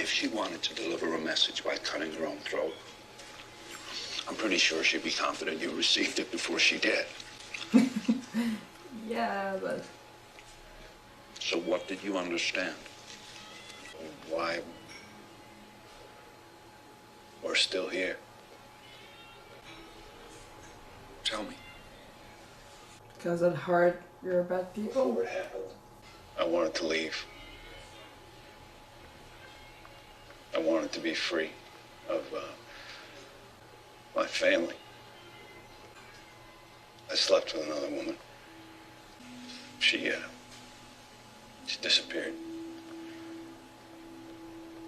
If she wanted to deliver a message by cutting her own throat, I'm pretty sure she'd be confident you received it before she did. Yeah, but... So what did you understand? Why we're still here? Tell me. Because at heart, you're bad people. What happened? I wanted to leave. I wanted to be free of my family. I slept with another woman. She disappeared.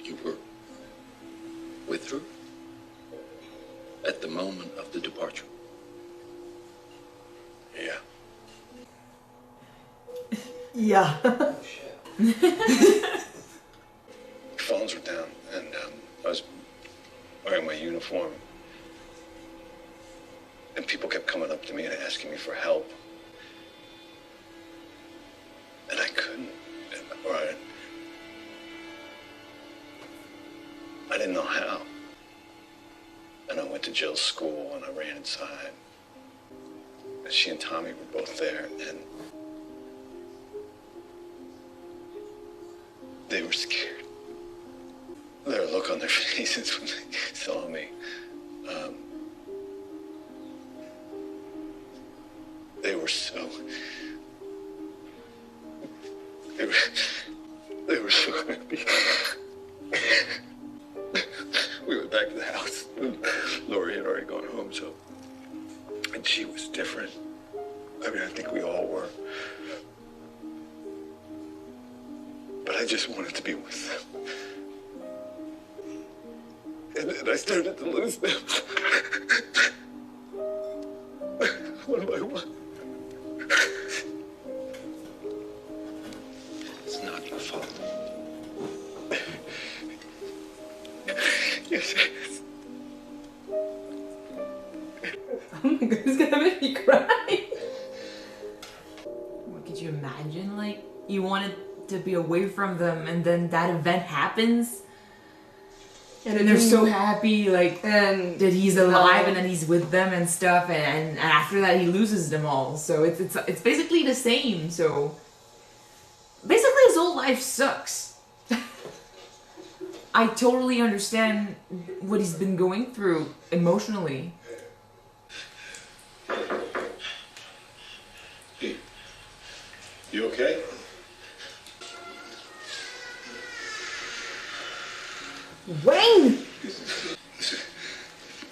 You were with her at the moment of the departure? Yeah. Yeah. Phones were down, and I was wearing my uniform. And people kept coming up to me and asking me for help. And I couldn't. Or I didn't know how. And I went to Jill's school and I ran inside. And she and Tommy were both there, and they were scared. Their look on their faces when they saw me. They were so... They were so happy. We went back to the house. Lori had already gone home, so... And she was different. I mean, I think we all were. But I just wanted to be with them. And I started to lose them. One by one. It's not your fault. Yes, it is. Oh my god, it's gonna make me cry. What, could you imagine? Like, you wanted to be away from them and then that event happens? And then they're so happy, like, that he's alive and then he's with them and stuff, and after that he loses them all. So it's basically the same. So basically his whole life sucks. I totally understand what he's been going through emotionally. Hey, you okay? Wayne! Listen,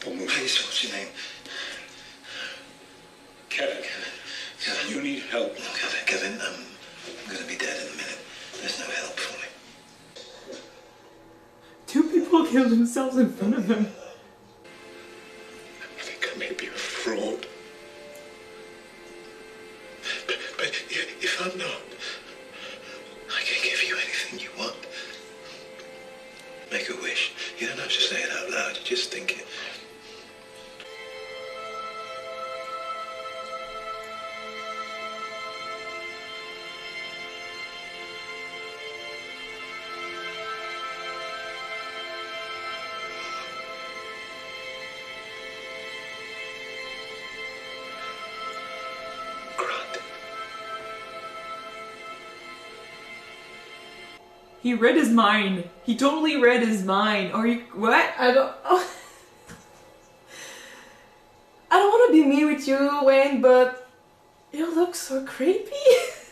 don't move. Please, what's your name? Kevin. Kevin. You need help. Kevin, I'm gonna be dead in a minute. There's no help for me. 2 people killed themselves in front of him. I think I may be a fraud. But if I'm not, I can give you anything you want. Make a wish. You don't have to say it out loud, you just think it. He read his mind. He totally read his mind. Or you, what? I don't want to be mean with you, Wayne, but you look so creepy.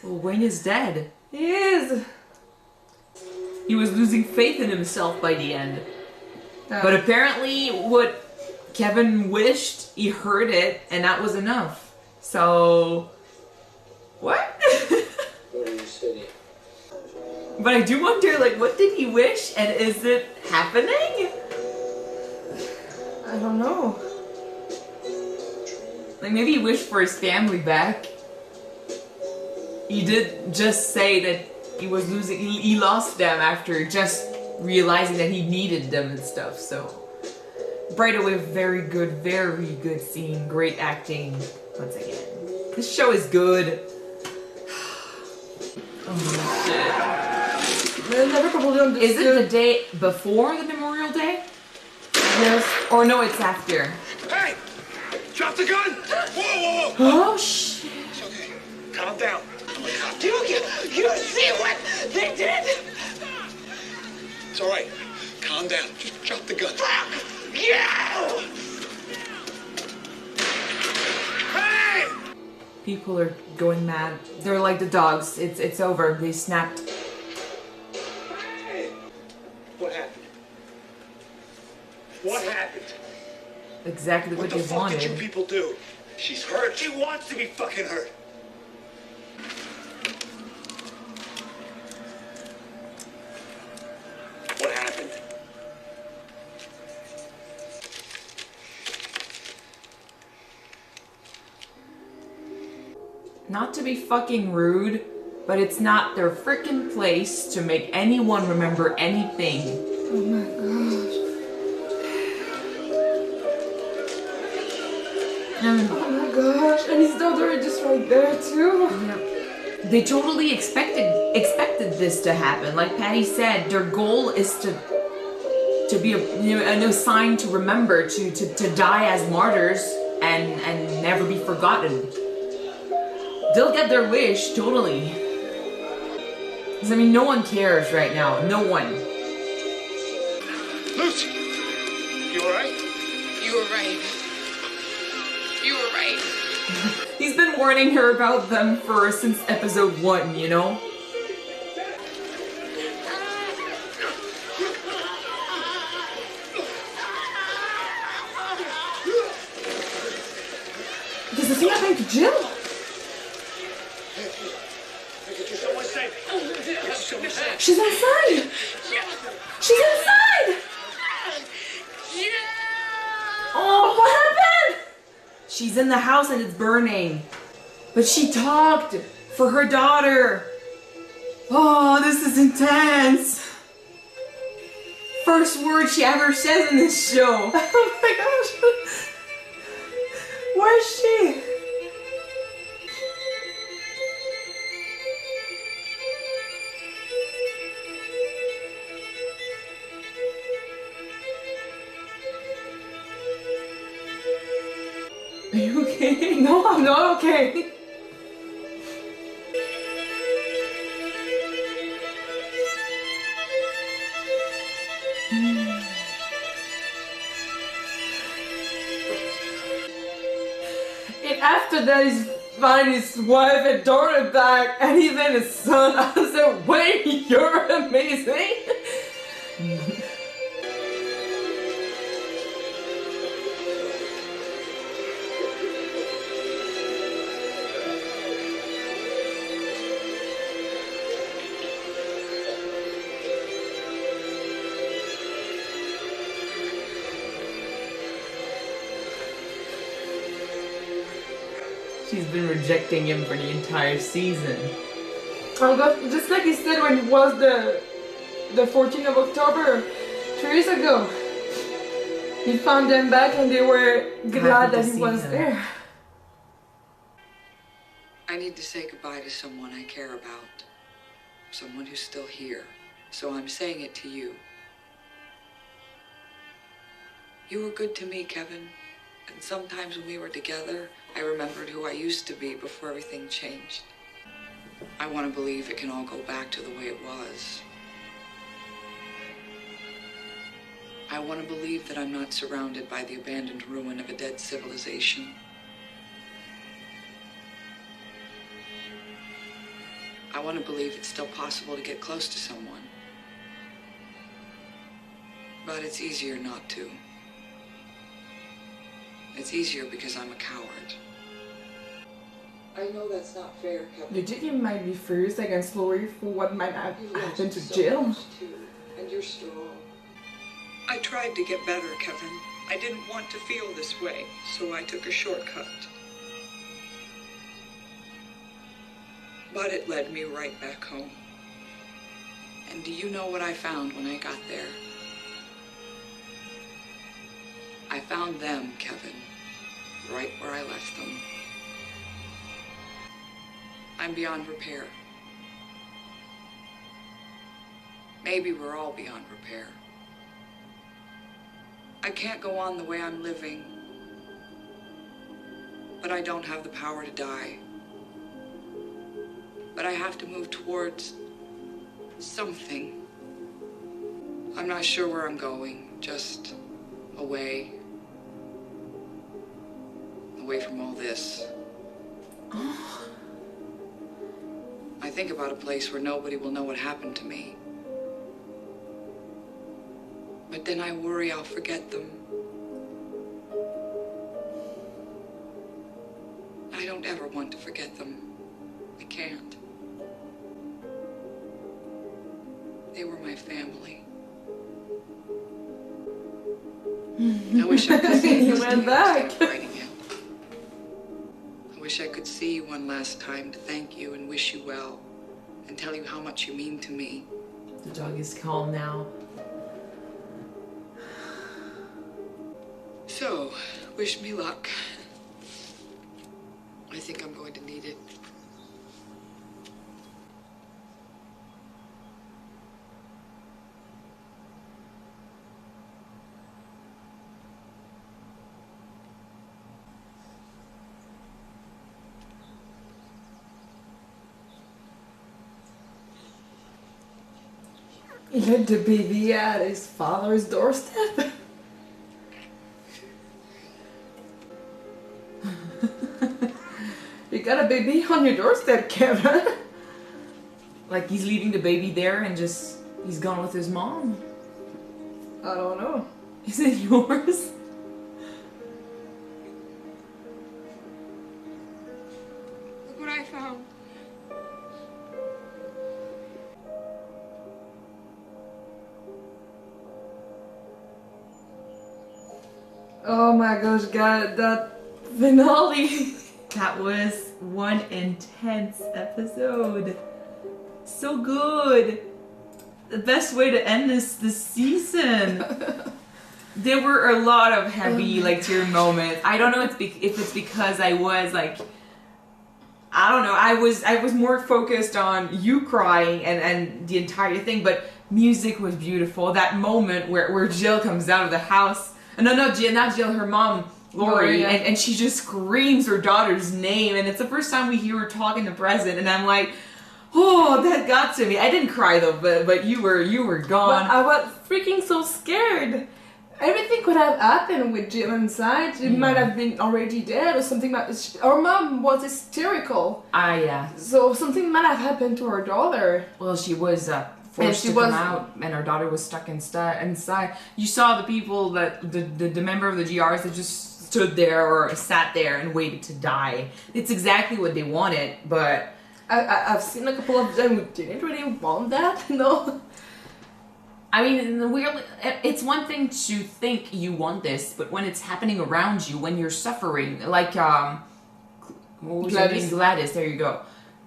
Well, Wayne is dead. He is. He was losing faith in himself by the end. But apparently what Kevin wished, he heard it, and that was enough. So... what? What are you saying? But I do wonder, like, what did he wish, and is it happening? I don't know. Like, maybe he wished for his family back. He did just say that he was losing, he lost them after just realizing that he needed them and stuff, so. Right away, very good scene, great acting, once again. This show is good. Oh shit. I never probably understood. Is it the day before the Memorial Day? Yes. Or no, it's after. Hey! Drop the gun! Whoa! Oh shit. It's okay. Calm down. I'm a cop. You see what they did? It's all right. Calm down. Just drop the gun. Fuck you! Hey! People are going mad. They're like the dogs. It's over. They snapped. Hey! What happened? What happened? Exactly what the they fuck wanted. did you people do? She's hurt. She wants to be fucking hurt. What happened? Not to be fucking rude, but it's not their freaking place to make anyone remember anything. Oh my gosh. Oh my gosh. And his daughter is just right there too. Yep. They totally expected this to happen. Like Patty said, their goal is to be a sign to remember, to die as martyrs and never be forgotten. They'll get their wish, totally. Because, I mean, no one cares right now. No one. Lucy! You all right? You were right. You were right. He's been warning her about them since episode 1, you know? Does the thing happen to Jill? Someone save me. Someone save me. She's inside! She's inside! Oh, what happened? She's in the house and it's burning. But she talked for her daughter. Oh, this is intense. First word she ever says in this show. Oh my gosh. Where is she? Are you okay? No, I'm not okay. And after that, he's finding his wife and daughter back, and even his son. I said, wait, you're amazing. She's been rejecting him for the entire season. Oh God, just like he said when it was the 14th of October, 2 years ago. He found them back and they were glad Happy to that he see was them. there. I need to say goodbye to someone I care about. Someone who's still here. So I'm saying it to you. You were good to me, Kevin. And sometimes when we were together, I remembered who I used to be before everything changed. I want to believe it can all go back to the way it was. I want to believe that I'm not surrounded by the abandoned ruin of a dead civilization. I want to believe it's still possible to get close to someone. But it's easier not to. It's easier because I'm a coward. I know that's not fair, Kevin. Legit, you might be furious against Lori for what might have You've happened learned to so Jill. much, too, and you're strong. I tried to get better, Kevin. I didn't want to feel this way, so I took a shortcut. But it led me right back home. And do you know what I found when I got there? I found them, Kevin, right where I left them. I'm beyond repair. Maybe we're all beyond repair. I can't go on the way I'm living, but I don't have the power to die. But I have to move towards something. I'm not sure where I'm going, just away. Away from all this. I think about a place where nobody will know what happened to me. But then I worry I'll forget them. I don't ever want to forget them. I can't. They were my family. I wish I could see You went back. writing it. I wish I could see you one last time to thank you and wish you well and tell you how much you mean to me. The dog is calm now. So, wish me luck. I think I'm going to need it. He let the baby at his father's doorstep. You got a baby on your doorstep, Kevin. Like he's leaving the baby there and just he's gone with his mom. I don't know. Is it yours? Look what I found. Oh my gosh, God, that finale. That was one intense episode. So good. The best way to end this season. There were a lot of heavy, like, tear moments. I don't know if it's because I was like, I don't know. I was more focused on you crying and the entire thing, but music was beautiful. That moment where Jill comes out of the house. No, not Jill, her mom, Lori, yeah. and she just screams her daughter's name, and it's the first time we hear her talk in the present, and I'm like, oh, that got to me. I didn't cry though, but you were gone. But I was freaking so scared. Everything could have happened with Jill inside. She might have been already dead or something. Her mom was hysterical. Yeah. So something might have happened to her daughter. Well, she was forced to come out, and her daughter was stuck inside. You saw the people the member of the GRs that just stood there or sat there and waited to die. It's exactly what they wanted, but I've seen a couple of them who didn't really want that, no. I mean, it's one thing to think you want this, but when it's happening around you, when you're suffering, like what was your name? Gladys. There you go.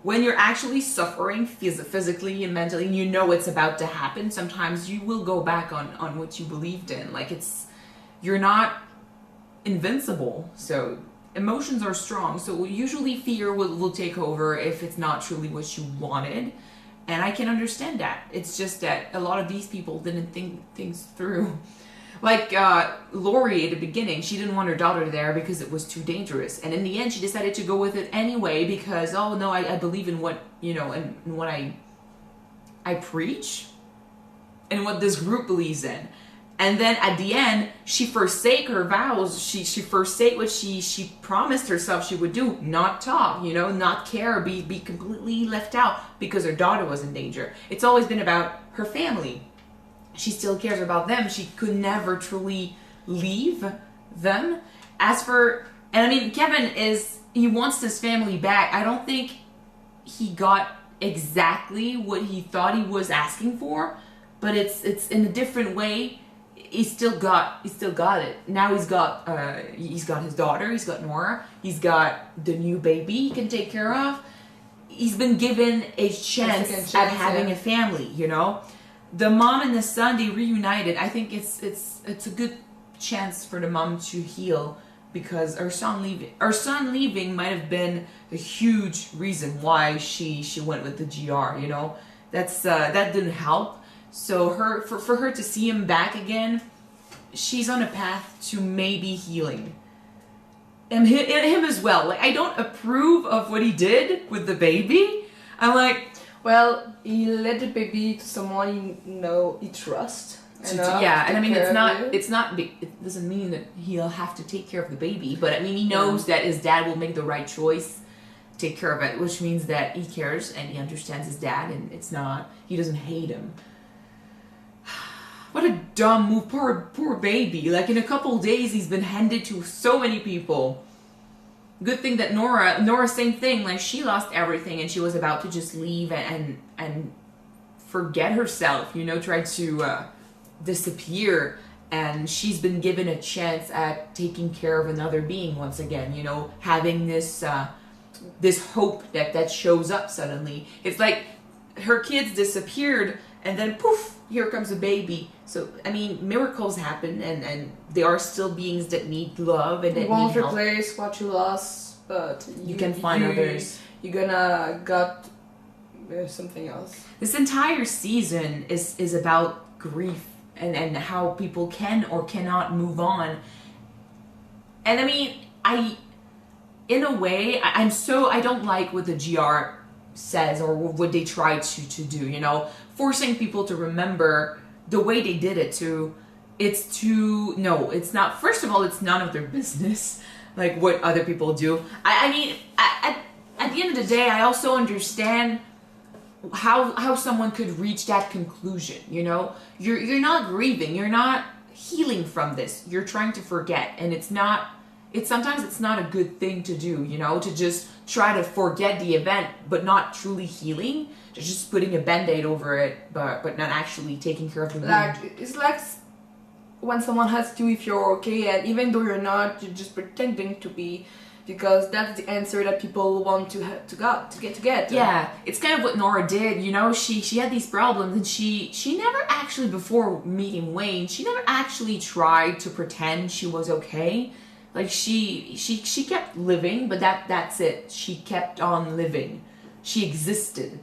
When you're actually suffering physically and mentally, and you know it's about to happen, sometimes you will go back on what you believed in. Like you're not invincible. So emotions are strong. So usually fear will take over if it's not truly what you wanted. And I can understand that. It's just that a lot of these people didn't think things through. Like Lori at the beginning, she didn't want her daughter there because it was too dangerous. And in the end, she decided to go with it anyway because, oh no, I believe in what, and what I preach and what this group believes in. And then at the end, she forsake her vows. She forsake what she promised herself she would do. Not talk, not care, be completely left out because her daughter was in danger. It's always been about her family. She still cares about them. She could never truly leave them. Kevin he wants this family back. I don't think he got exactly what he thought he was asking for, but it's in a different way. He still got it. Now he's got his daughter, he's got Nora, he's got the new baby he can take care of. He's been given a chance at having a family, The mom and the son, they reunited. I think it's a good chance for the mom to heal because her son leaving might have been a huge reason why she went with the GR, that didn't help. So for her to see him back again, she's on a path to maybe healing. And him as well. Like, I don't approve of what he did with the baby. I'm like, well, he led the baby to someone he trusts. Yeah, and I mean, it doesn't mean that he'll have to take care of the baby, but I mean, he knows that his dad will make the right choice, take care of it, which means that he cares and he understands his dad, and he doesn't hate him. What a dumb move, poor baby. Like, in a couple days, he's been handed to so many people. Good thing that Nora, same thing, like, she lost everything and she was about to just leave and forget herself, try to disappear, and she's been given a chance at taking care of another being once again, having this hope that shows up suddenly. It's like her kids disappeared and then poof, here comes a baby. So I mean, miracles happen, and there are still beings that need love and that need help. You won't replace what you lost, but you can find others. You're gonna got something else. This entire season is about grief and how people can or cannot move on. And I mean, in a way, I don't like what the GR says or what they try to do, forcing people to remember the way they did it it's not, first of all, it's none of their business, like what other people do. I mean, at the end of the day, I also understand how someone could reach that conclusion, You're not grieving, you're not healing from this, you're trying to forget, and sometimes it's not a good thing to do, to just try to forget the event, but not truly healing, just putting a band-aid over it, but not actually taking care of the wound. Like, it's like when someone asks you if you're okay, and even though you're not, you're just pretending to be, because that's the answer that people want to get. Yeah, it's kind of what Nora did, she had these problems, and she never actually, before meeting Wayne, she never actually tried to pretend she was okay. Like, she kept living, but that's it. She kept on living. She existed.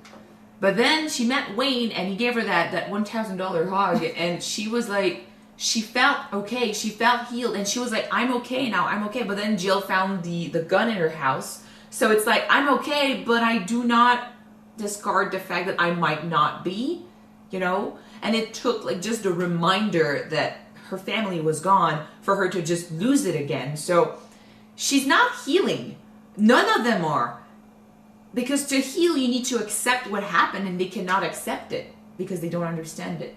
But then she met Wayne, and he gave her that $1,000 hug, and she was like, she felt okay, she felt healed, and she was like, I'm okay now, I'm okay. But then Jill found the gun in her house, so it's like, I'm okay, but I do not discard the fact that I might not be, And it took, like, just a reminder that her family was gone for her to just lose it again. So she's not healing. None of them are. Because to heal, you need to accept what happened, and they cannot accept it because they don't understand it.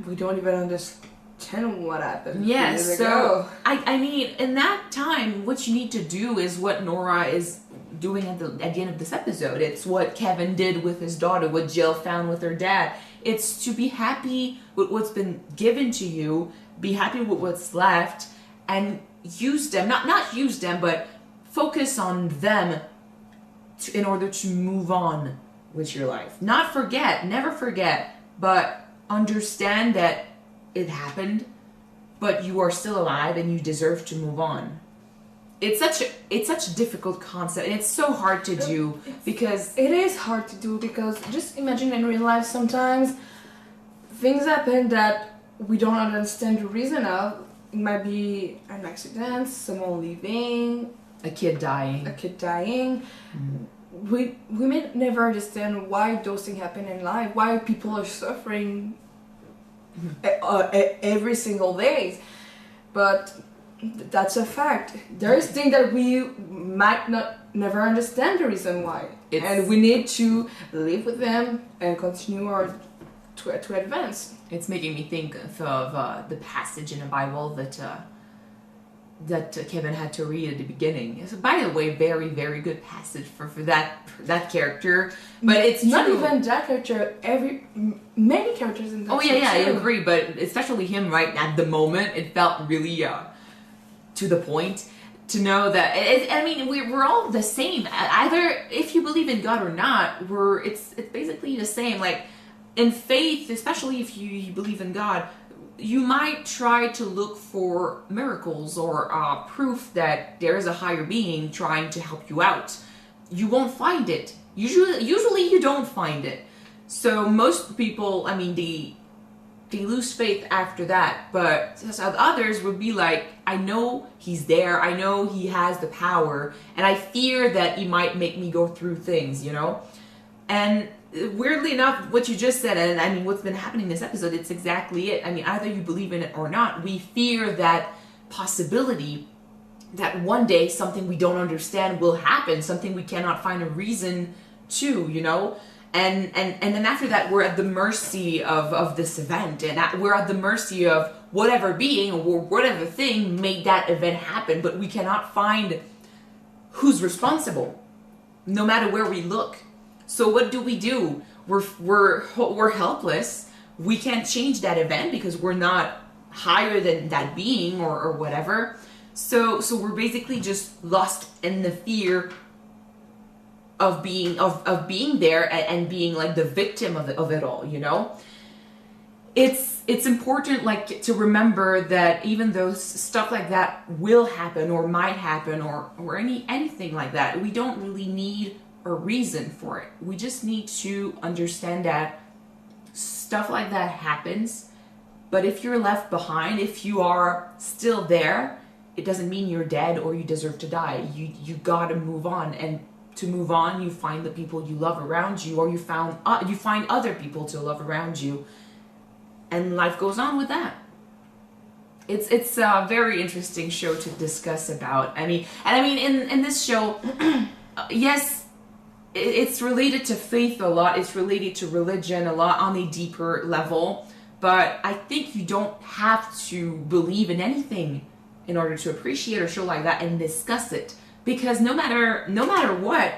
We don't even understand what happened. Yes, so I mean, in that time, what you need to do is what Nora is doing at the end of this episode. It's what Kevin did with his daughter, what Jill found with her dad. It's to be happy with what's been given to you, be happy with what's left, and use them, not use them, but focus on them in order to move on with your life. Not forget, never forget, but understand that it happened, but you are still alive and you deserve to move on. It's such a difficult concept, and it's so hard to do because it is hard to do, because just imagine in real life sometimes things happen that we don't understand the reason of. It might be an accident, someone leaving, a kid dying. Mm-hmm. We may never understand why those things happen in life, why people are suffering every single day, but that's a fact. There is things that we might never understand the reason why, and we need to live with them and continue to advance. It's making me think of the passage in the Bible that Kevin had to read at the beginning. It's, by the way, very, very good passage for that character. But it's not true. even that character. Many characters in that. Oh yeah, I agree. But especially him, right at the moment, it felt really to the point. To know that I mean, we're all the same. Either if you believe in God or not, it's basically the same. Like in faith, especially if you believe in God, you might try to look for miracles or proof that there is a higher being trying to help you out. You won't find it. Usually you don't find it. So most people, I mean, they lose faith after that. But others would be like, I know he's there, I know he has the power, and I fear that he might make me go through things, you know? And weirdly enough, what you just said, and I mean, what's been happening in this episode, it's exactly it. I mean, either you believe in it or not, we fear that possibility that one day something we don't understand will happen, something we cannot find a reason to, you know? And then after that, we're at the mercy of this event, and we're at the mercy of whatever being or whatever thing made that event happen, but we cannot find who's responsible, no matter where we look. So what do? We're helpless. We can't change that event because we're not higher than that being or whatever. So we're basically just lost in the fear of being there and being like the victim of it all, you know? It's important like to remember that even though stuff like that will happen or might happen or anything like that, we don't really need a reason for it. We just need to understand that stuff like that happens, but if you're left behind, if you are still there, it doesn't mean you're dead or you deserve to die. You gotta move on, and to move on, you find the people you love around you, or you find other people to love around you, and life goes on with that. It's a very interesting show to discuss about. I mean in this show, yes, it's related to faith a lot. It's related to religion a lot on a deeper level. But I think you don't have to believe in anything in order to appreciate a show like that and discuss it. Because no matter what,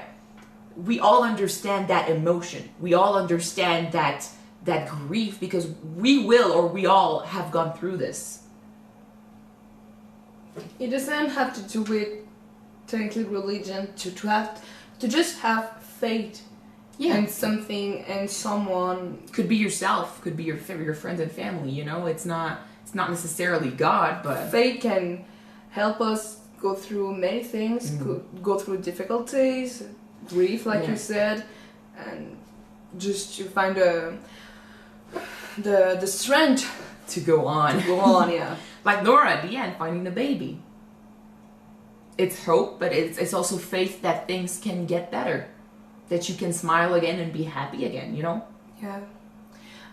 we all understand that emotion. We all understand that grief, because we all have gone through this. It doesn't have to do with technically religion to just have faith in something and someone. Could be yourself, could be your friends and family, you know? It's not necessarily God, but faith can help us go through many things, go through difficulties, grief, like you said, and just to find the strength to go on. Yeah. Like Nora at the end, finding the baby. It's hope, but it's also faith that things can get better, that you can smile again and be happy again, you know? Yeah.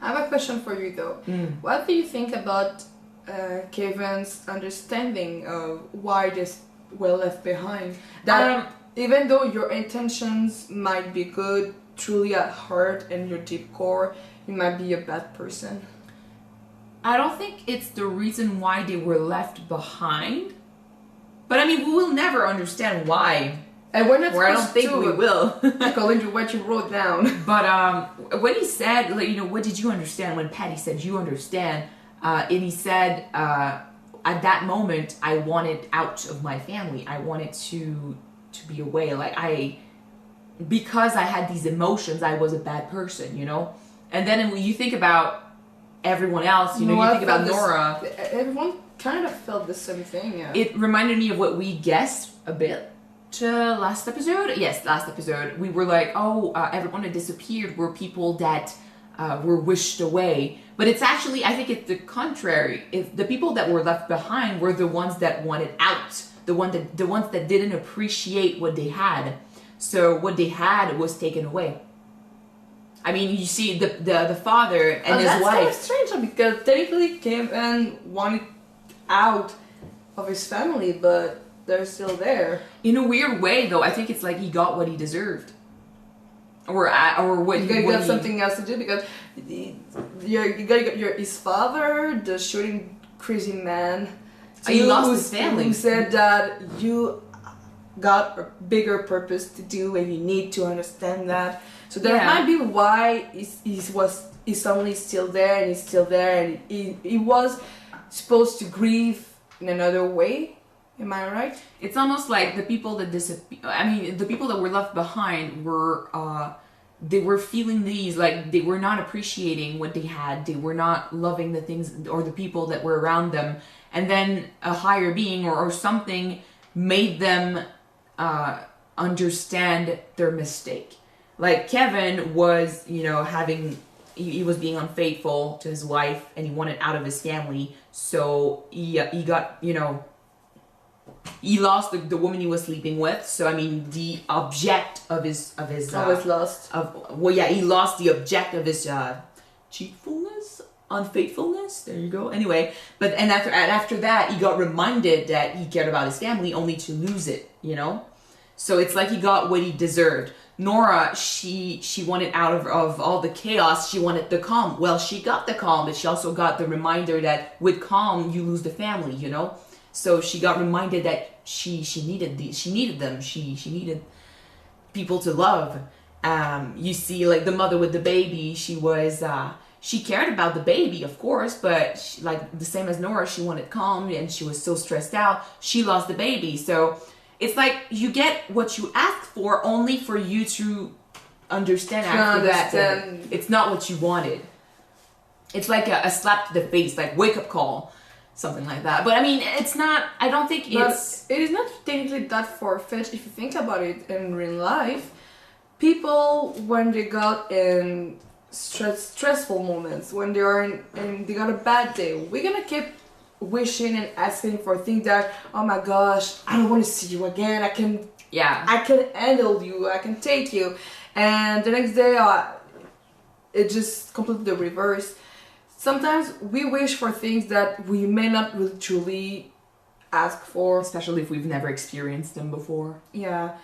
I have a question for you though. What do you think about Kevin's understanding of why they were left behind? That even though your intentions might be good, truly at heart and your deep core, you might be a bad person. I don't think it's the reason why they were left behind. But I mean, we will never understand why. And we're not I don't think we will. According to what you wrote down. But when he said, like, you know, what did you understand? When Patty said, you understand, and he said, at that moment, I wanted out of my family. I wanted to be away. Like, because I had these emotions, I was a bad person, you know? And then when you think about everyone else, you know, you think about Nora. Everyone kind of felt the same thing, yeah. It reminded me of what we guessed a bit last episode. Yes, last episode. We were like, everyone that disappeared were people that were wished away. But it's actually, I think it's the contrary. If the people that were left behind were the ones that wanted out, the ones that didn't appreciate what they had. So what they had was taken away. I mean, you see the father and his wife. That's kind of strange because technically Kevin wanted out of his family, but they're still there. In a weird way, though, I think it's like he got what he deserved, or what he got something else to do because you gotta get his father, the shooting crazy man. He lost his family. Who said that you got a bigger purpose to do, and you need to understand that. So that might be why his family is still there, and he's still there, and he was supposed to grieve in another way. Am I right? It's almost like the people that the people that were left behind were they were feeling these, like they were not appreciating what they had. They were not loving the things or the people that were around them. And then a higher being or something made them understand their mistake. Like Kevin was, you know, having he was being unfaithful to his wife, and he wanted out of his family. So he got, you know, he lost the woman he was sleeping with. So I mean, the object of his Always lost. He lost the object of his cheatfulness, unfaithfulness. There you go. Anyway, but after that, he got reminded that he cared about his family, only to lose it. You know, so it's like he got what he deserved. Nora, she wanted out of all the chaos. She wanted the calm. Well, she got the calm, but she also got the reminder that with calm you lose the family. You know, so she got reminded that she needed them. She needed people to love. You see, like the mother with the baby, she cared about the baby, of course, but she, like the same as Nora, she wanted calm, and she was so stressed out. She lost the baby, so. It's like you get what you ask for, only for you to understand after that it's not what you wanted. It's like a slap to the face, like wake up call, something like that. But I mean, it's not. I don't think It is not technically that far-fetched if you think about it in real life. People, when they got in stressful moments, when they are in they got a bad day, we're gonna keep wishing and asking for things that, oh my gosh, I don't want to see you again. I can handle you. I can take you. And the next day, it's just completely the reverse. Sometimes we wish for things that we may not really truly ask for, especially if we've never experienced them before. Yeah,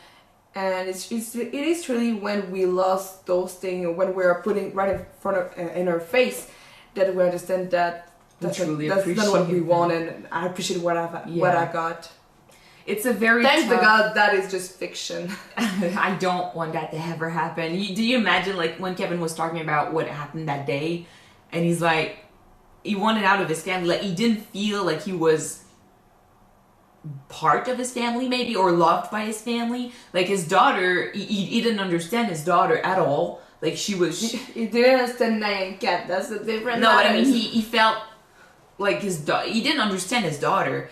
and it is really when we lost those things, when we're putting right in front of in our face, that we understand that. That's not what we want, and I appreciate what I got. It's a very thanks to God that is just fiction. I don't want that to ever happen. Do you imagine, like, when Kevin was talking about what happened that day, and he's like, he wanted out of his family, like he didn't feel like he was part of his family, maybe, or loved by his family. Like his daughter, he didn't understand his daughter at all. Like she was, he didn't understand Nyan Cat. That's the difference. No, but I mean, he felt like he didn't understand his daughter.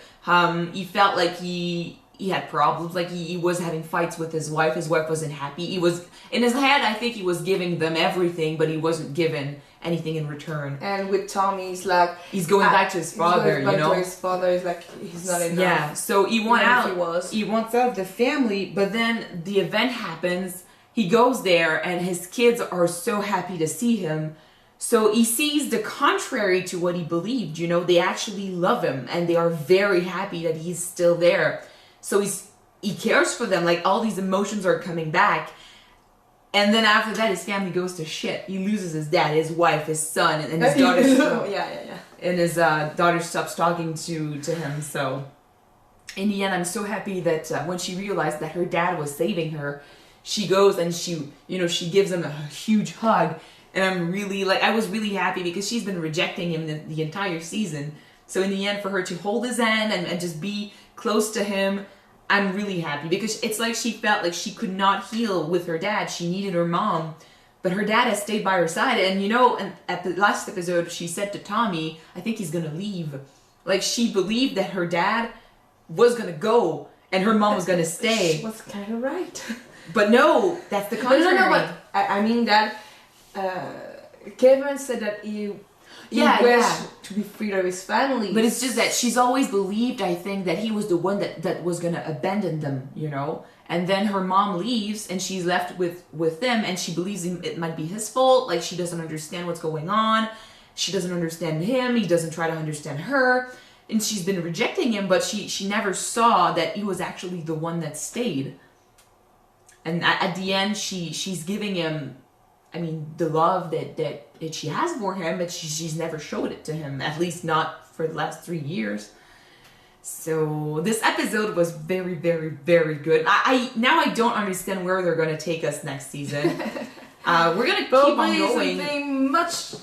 He felt like he had problems, like he was having fights with his wife. His wife wasn't happy. He was, in his head, I think he was giving them everything, but he wasn't given anything in return. And with Tommy, he's like, he's going back to his father, you know? His father is like, he's not enough. Yeah, so he wants out. He wants out of the family, but then the event happens. He goes there, and his kids are so happy to see him. So he sees the contrary to what he believed, you know, they actually love him and they are very happy that he's still there. So he cares for them, like all these emotions are coming back. And then after that, his family goes to shit. He loses his dad, his wife, his son, and his daughter. And his daughter stops talking to him. So in the end, I'm so happy that when she realized that her dad was saving her, she goes and she gives him a huge hug. And I'm really, I was really happy because she's been rejecting him the entire season. So in the end, for her to hold his hand and just be close to him, I'm really happy. Because it's like she felt like she could not heal with her dad. She needed her mom. But her dad has stayed by her side. And and at the last episode, she said to Tommy, I think he's going to leave. Like, she believed that her dad was going to go and her mom was going to stay. She was kind of right. But no, that's the contrary. No, but I mean that... Kevin said that he wished to be free of his family. But it's just that she's always believed, I think, that he was the one that was going to abandon them, you know? And then her mom leaves and she's left with them and she believes it might be his fault. Like, she doesn't understand what's going on. She doesn't understand him. He doesn't try to understand her. And she's been rejecting him, but she never saw that he was actually the one that stayed. And at the end, she's giving him... I mean, the love that she has for him, but she's never showed it to him, at least not for the last 3 years. So this episode was very, very, very good. Now I don't understand where they're going to take us next season. We're going to keep on going. Something much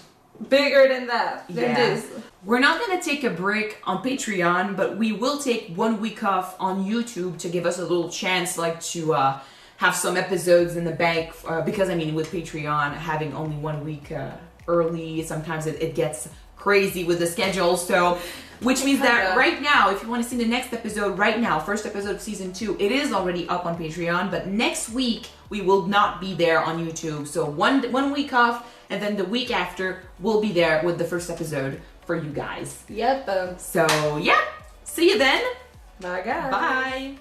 bigger than that, than this. We're not going to take a break on Patreon, but we will take 1 week off on YouTube to give us a little chance, to... have some episodes in the bank, because I mean, with Patreon having only 1 week early, sometimes it gets crazy with the schedule. So, which means that right now, if you want to see the next episode right now, first episode of season 2, it is already up on Patreon, but next week we will not be there on YouTube. So one week off, and then the week after we'll be there with the first episode for you guys. Yep. So yeah, see you then. Bye guys. Bye.